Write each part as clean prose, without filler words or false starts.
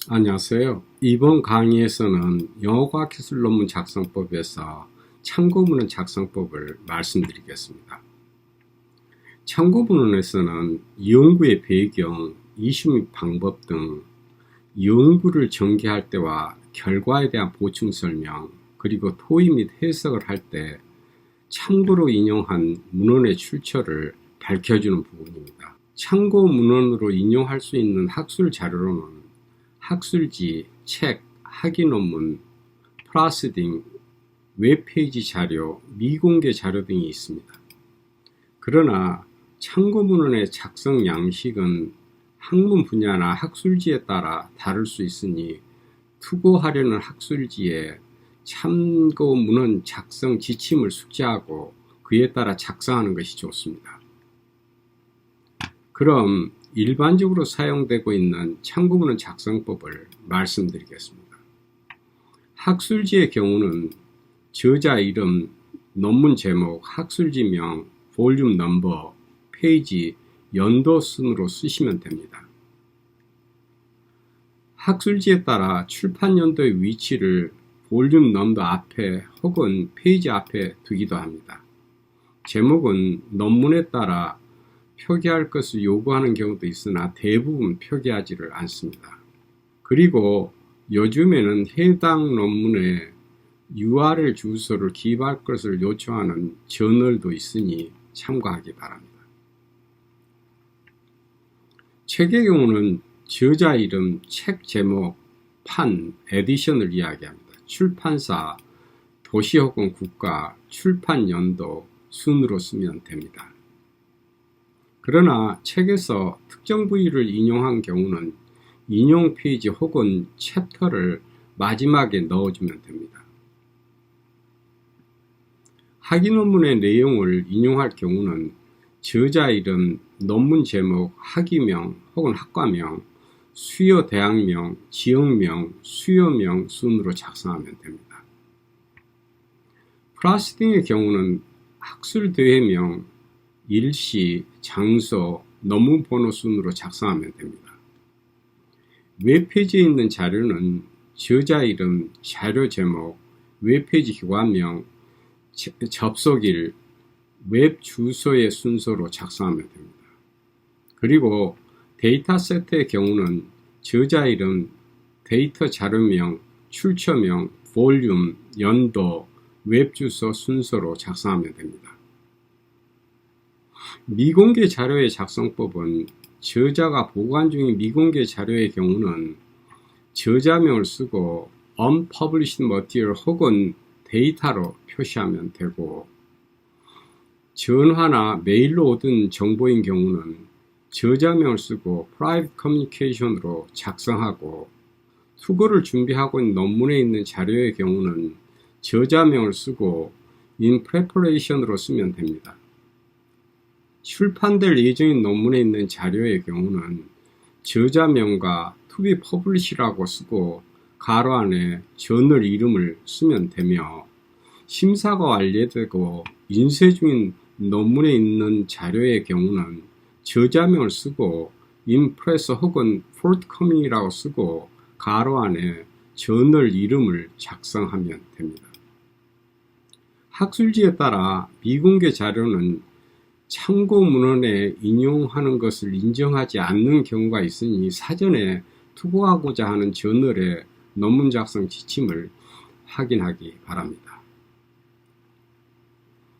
안녕하세요. 이번 강의에서는 영어과학기술 논문 작성법에서 참고문헌 작성법을 말씀드리겠습니다. 참고문헌에서는 연구의 배경, 이슈 및 방법 등 연구를 전개할 때와 결과에 대한 보충 설명, 그리고 토의 및 해석을 할 때 참고로 인용한 문헌의 출처를 밝혀주는 부분입니다. 참고 문헌으로 인용할 수 있는 학술 자료로는 학술지, 책, 학위 논문, 프로시딩, 웹페이지 자료, 미공개 자료 등이 있습니다. 그러나 참고문헌의 작성 양식은 학문 분야나 학술지에 따라 다를 수 있으니 투고하려는 학술지에 참고문헌 작성 지침을 숙지하고 그에 따라 작성하는 것이 좋습니다. 그럼 일반적으로 사용되고 있는 참고문헌 작성법을 말씀드리겠습니다. 학술지의 경우는 저자 이름, 논문 제목, 학술지명, 볼륨 넘버, 페이지, 연도 순으로 쓰시면 됩니다. 학술지에 따라 출판 연도의 위치를 볼륨 넘버 앞에 혹은 페이지 앞에 두기도 합니다. 제목은 논문에 따라 표기할 것을 요구하는 경우도 있으나 대부분 표기하지를 않습니다. 그리고 요즘에는 해당 논문에 URL 주소를 기입할 것을 요청하는 저널도 있으니 참고하기 바랍니다. 책의 경우는 저자 이름, 책 제목, 판, 에디션을 이야기합니다. 출판사, 도시 혹은 국가, 출판 연도 순으로 쓰면 됩니다. 그러나 책에서 특정 부위를 인용한 경우는 인용 페이지 혹은 챕터를 마지막에 넣어주면 됩니다. 학위 논문의 내용을 인용할 경우는 저자 이름, 논문 제목, 학위명 혹은 학과명, 수요 대학명, 지역명, 수요명 순으로 작성하면 됩니다. 프로시딩의 경우는 학술대회명, 일시, 장소, 논문 번호 순으로 작성하면 됩니다. 웹페이지에 있는 자료는 저자 이름, 자료 제목, 웹페이지 기관명, 접속일, 웹 주소의 순서로 작성하면 됩니다. 그리고 데이터 세트의 경우는 저자 이름, 데이터 자료명, 출처명, 볼륨, 연도, 웹 주소 순서로 작성하면 됩니다. 미공개 자료의 작성법은 저자가 보관 중인 미공개 자료의 경우는 저자명을 쓰고 unpublished material 혹은 데이터로 표시하면 되고, 전화나 메일로 얻은 정보인 경우는 저자명을 쓰고 private communication으로 작성하고, 투고를 준비하고 있는 논문에 있는 자료의 경우는 저자명을 쓰고 in preparation으로 쓰면 됩니다. 출판될 예정인 논문에 있는 자료의 경우는 저자명과 to be publish라고 쓰고 가로 안에 저널 이름을 쓰면 되며, 심사가 완료되고 인쇄 중인 논문에 있는 자료의 경우는 저자명을 쓰고 in press 혹은 forthcoming이라고 쓰고 가로 안에 저널 이름을 작성하면 됩니다. 학술지에 따라 미공개 자료는 참고 문헌에 인용하는 것을 인정하지 않는 경우가 있으니 사전에 투고하고자 하는 저널의 논문 작성 지침을 확인하기 바랍니다.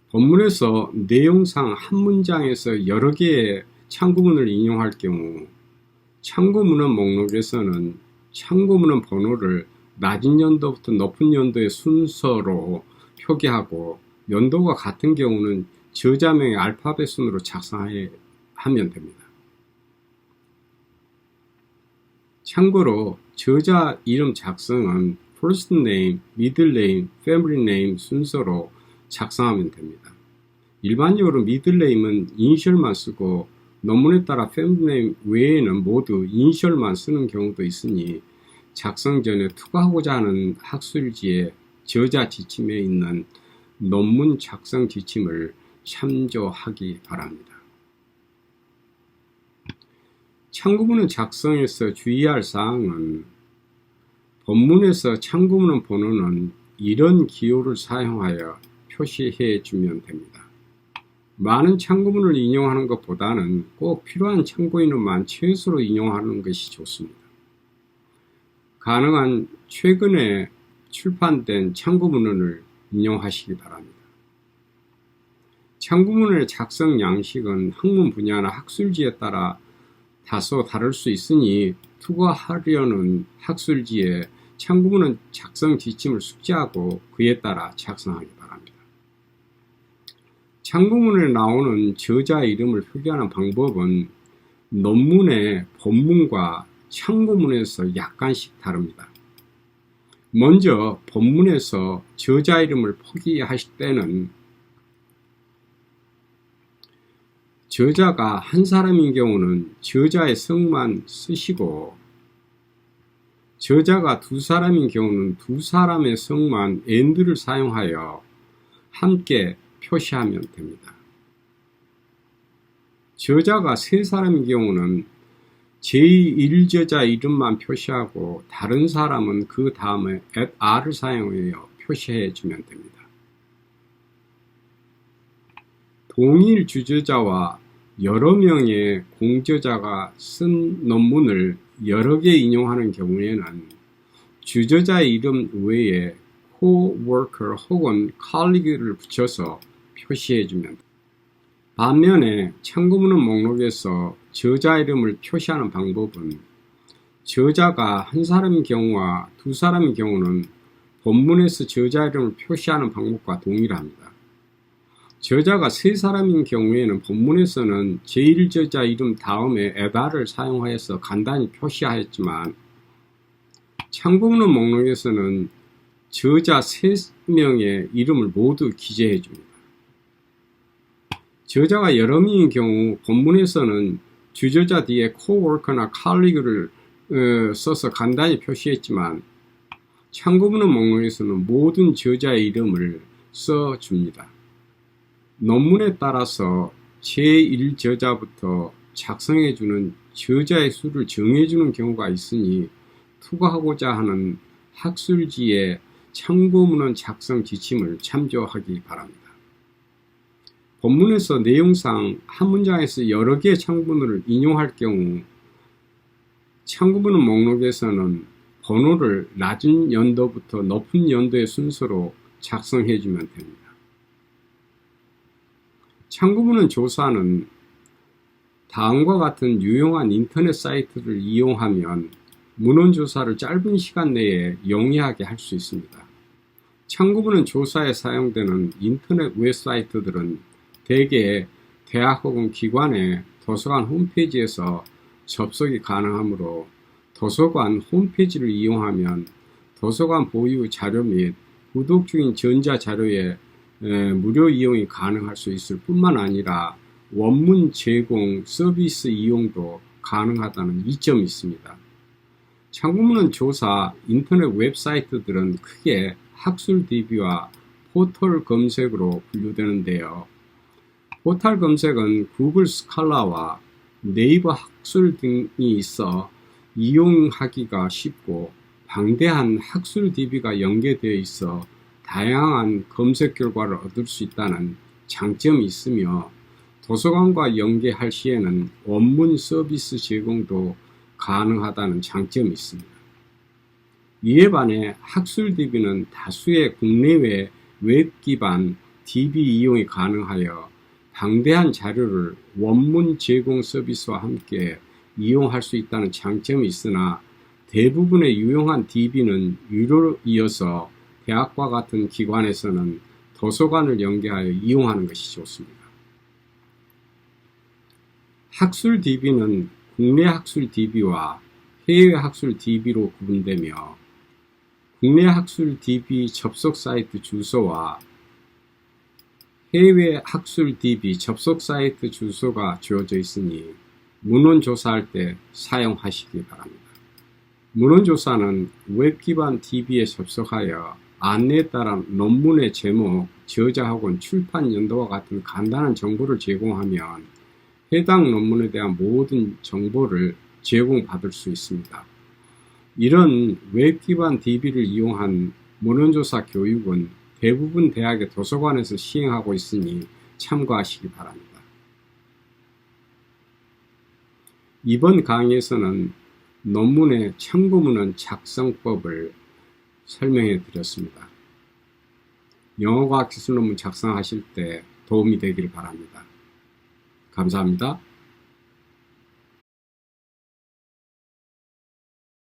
본문에서 내용상 한 문장에서 여러 개의 참고문을 인용할 경우 참고문헌 목록에서는 참고문헌 번호를 낮은 연도부터 높은 연도의 순서로 표기하고, 연도가 같은 경우는 저자명의 알파벳 순으로 작성하면 됩니다. 참고로 저자 이름 작성은 first name, middle name, family name 순서로 작성하면 됩니다. 일반적으로 middle name은 이니셜만 쓰고 논문에 따라 family name 외에는 모두 이니셜만 쓰는 경우도 있으니 작성 전에 투고하고자 하는 학술지의 저자 지침에 있는 논문 작성 지침을 참조하기 바랍니다. 참고문헌 작성에서 주의할 사항은 본문에서 참고문 번호는 이런 기호를 사용하여 표시해 주면 됩니다. 많은 참고문을 인용하는 것보다는 꼭 필요한 참고인만 최소로 인용하는 것이 좋습니다. 가능한 최근에 출판된 참고문을 인용하시기 바랍니다. 참고문의 작성 양식은 학문 분야나 학술지에 따라 다소 다를 수 있으니 투과하려는 학술지에 참고문은 작성 지침을 숙지하고 그에 따라 작성하기 바랍니다. 참고문에 나오는 저자 이름을 표기하는 방법은 논문의 본문과 참고문에서 약간씩 다릅니다. 먼저 본문에서 저자 이름을 표기하실 때는 저자가 한 사람인 경우는 저자의 성만 쓰시고 저자가 두 사람인 경우는 두 사람의 성만 and를 사용하여 함께 표시하면 됩니다. 저자가 세 사람인 경우는 제1저자 이름만 표시하고 다른 사람은 그 다음에 @r을 사용하여 표시해 주면 됩니다. 동일 주저자와 여러 명의 공저자가 쓴 논문을 여러 개 인용하는 경우에는 주저자의 이름 외에 co-worker 혹은 colleague를 붙여서 표시해 주면 됩니다. 반면에 참고문 목록에서 저자 이름을 표시하는 방법은 저자가 한 사람인 경우와 두 사람인 경우는 본문에서 저자 이름을 표시하는 방법과 동일합니다. 저자가 세 사람인 경우에는 본문에서는 제1저자 이름 다음에 @r을 사용하여서 간단히 표시하였지만 참고문 목록에서는 저자 3명의 이름을 모두 기재해 줍니다. 저자가 여러 명인 경우 본문에서는 주저자 뒤에 coworker나 colleague를 써서 간단히 표시했지만 참고문 목록에서는 모든 저자의 이름을 써줍니다. 논문에 따라서 제1저자부터 작성해주는 저자의 수를 정해주는 경우가 있으니 투과하고자 하는 학술지의 참고문헌 작성 지침을 참조하기 바랍니다. 본문에서 내용상 한 문장에서 여러 개의 참고문을 인용할 경우 참고문 목록에서는 번호를 낮은 연도부터 높은 연도의 순서로 작성해주면 됩니다. 참고문 조사는 다음과 같은 유용한 인터넷 사이트를 이용하면 문헌조사를 짧은 시간 내에 용이하게 할 수 있습니다. 참고문 조사에 사용되는 인터넷 웹사이트들은 대개 대학 혹은 기관의 도서관 홈페이지에서 접속이 가능하므로 도서관 홈페이지를 이용하면 도서관 보유 자료 및 구독 중인 전자자료의 무료 이용이 가능할 수 있을 뿐만 아니라 원문 제공 서비스 이용도 가능하다는 이점이 있습니다. 참고문 조사 인터넷 웹사이트들은 크게 학술 DB와 포털 검색으로 분류되는데요. 포털 검색은 구글 스칼라와 네이버 학술 등이 있어 이용하기가 쉽고 방대한 학술 DB가 연계되어 있어 다양한 검색 결과를 얻을 수 있다는 장점이 있으며 도서관과 연계할 시에는 원문 서비스 제공도 가능하다는 장점이 있습니다. 이에 반해 학술 DB는 다수의 국내외 웹 기반 DB 이용이 가능하여 방대한 자료를 원문 제공 서비스와 함께 이용할 수 있다는 장점이 있으나 대부분의 유용한 DB는 유료이어서 대학과 같은 기관에서는 도서관을 연계하여 이용하는 것이 좋습니다. 학술 DB는 국내 학술 DB와 해외 학술 DB로 구분되며 국내 학술 DB 접속 사이트 주소와 해외 학술 DB 접속 사이트 주소가 주어져 있으니 문헌 조사할 때 사용하시기 바랍니다. 문헌 조사는 웹 기반 DB에 접속하여 안내에 따라 논문의 제목, 저자 혹은 출판 연도와 같은 간단한 정보를 제공하면 해당 논문에 대한 모든 정보를 제공받을 수 있습니다. 이런 웹 기반 DB를 이용한 문헌조사 교육은 대부분 대학의 도서관에서 시행하고 있으니 참고하시기 바랍니다. 이번 강의에서는 논문의 참고문헌 작성법을 설명해 드렸습니다. 영어과학 기술 논문 작성하실 때 도움이 되길 바랍니다. 감사합니다.